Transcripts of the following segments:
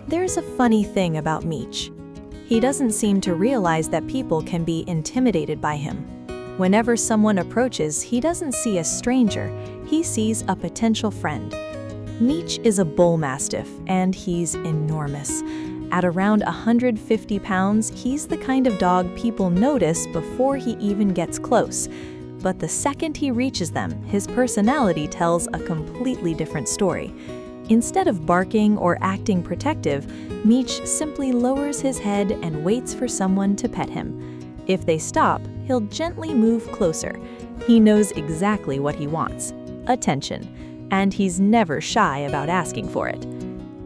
There's a funny thing about Meech. He doesn't seem to realize that people can be intimidated by him. Whenever someone approaches, he doesn't see a stranger, he sees a potential friend. Meech is a Bullmastiff, and he's enormous. At around 150 pounds, he's the kind of dog people notice before he even gets close. But the second he reaches them, his personality tells a completely different story. Instead of barking or acting protective, Meech simply lowers his head and waits for someone to pet him. If they stop, he'll gently move closer. He knows exactly what he wants: attention, and he's never shy about asking for it.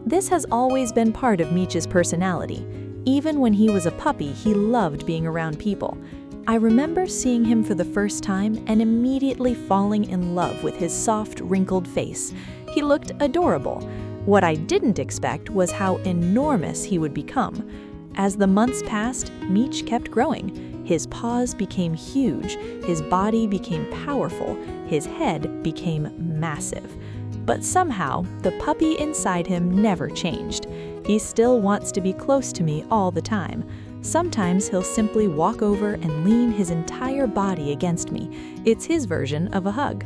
This has always been part of Meech's personality. Even when he was a puppy, he loved being around people. I remember seeing him for the first time and immediately falling in love with his soft, wrinkled face. He looked adorable. What I didn't expect was how enormous he would become. As the months passed, Meech kept growing. His paws became huge, his body became powerful, his head became massive. But somehow, the puppy inside him never changed. He still wants to be close to me all the time. Sometimes he'll simply walk over and lean his entire body against me. It's his version of a hug.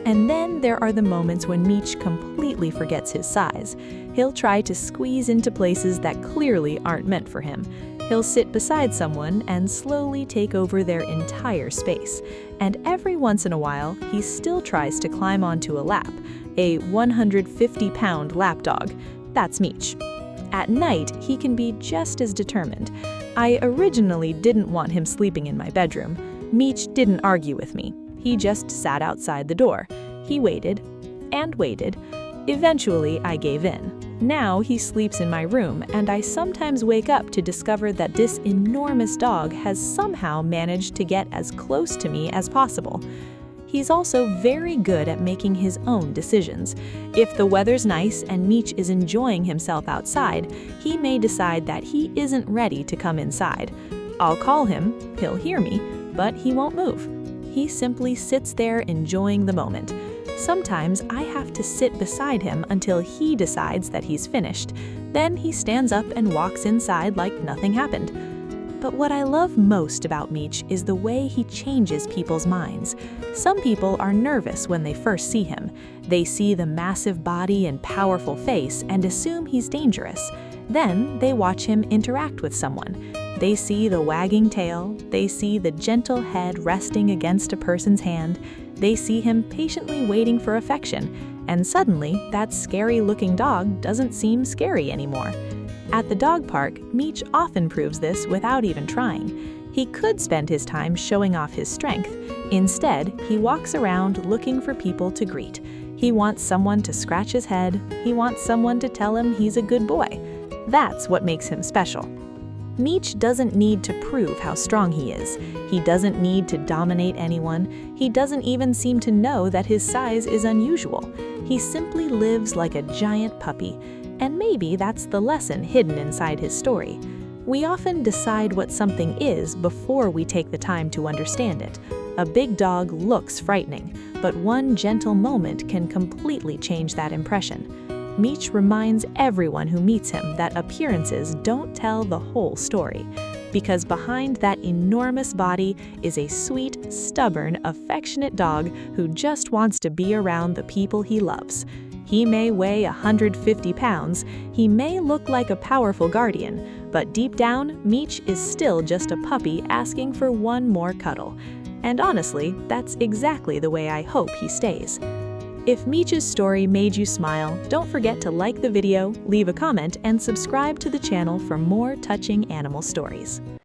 And then there are the moments when Meech completely forgets his size. He'll try to squeeze into places that clearly aren't meant for him. He'll sit beside someone and slowly take over their entire space. And every once in a while, he still tries to climb onto a lap, a 150-pound lapdog. That's Meech. At night, he can be just as determined. I originally didn't want him sleeping in my bedroom. Meech didn't argue with me. He just sat outside the door. He waited and waited. Eventually, I gave in. Now he sleeps in my room, and I sometimes wake up to discover that this enormous dog has somehow managed to get as close to me as possible. He's also very good at making his own decisions. If the weather's nice and Meech is enjoying himself outside, he may decide that he isn't ready to come inside. I'll call him, he'll hear me, but he won't move. He simply sits there enjoying the moment. Sometimes I have to sit beside him until he decides that he's finished. Then he stands up and walks inside like nothing happened. But what I love most about Meech is the way he changes people's minds. Some people are nervous when they first see him. They see the massive body and powerful face and assume he's dangerous. Then they watch him interact with someone. They see the wagging tail, they see the gentle head resting against a person's hand, they see him patiently waiting for affection, and suddenly that scary-looking dog doesn't seem scary anymore. At the dog park, Meech often proves this without even trying. He could spend his time showing off his strength. Instead, he walks around looking for people to greet. He wants someone to scratch his head, he wants someone to tell him he's a good boy. That's what makes him special. Meech doesn't need to prove how strong he is. He doesn't need to dominate anyone. He doesn't even seem to know that his size is unusual. He simply lives like a giant puppy. And maybe that's the lesson hidden inside his story. We often decide what something is before we take the time to understand it. A big dog looks frightening, but one gentle moment can completely change that impression. Meech reminds everyone who meets him that appearances don't tell the whole story. Because behind that enormous body is a sweet, stubborn, affectionate dog who just wants to be around the people he loves. He may weigh 150 pounds, he may look like a powerful guardian, but deep down, Meech is still just a puppy asking for one more cuddle. And honestly, that's exactly the way I hope he stays. If Meech's story made you smile, don't forget to like the video, leave a comment, and subscribe to the channel for more touching animal stories.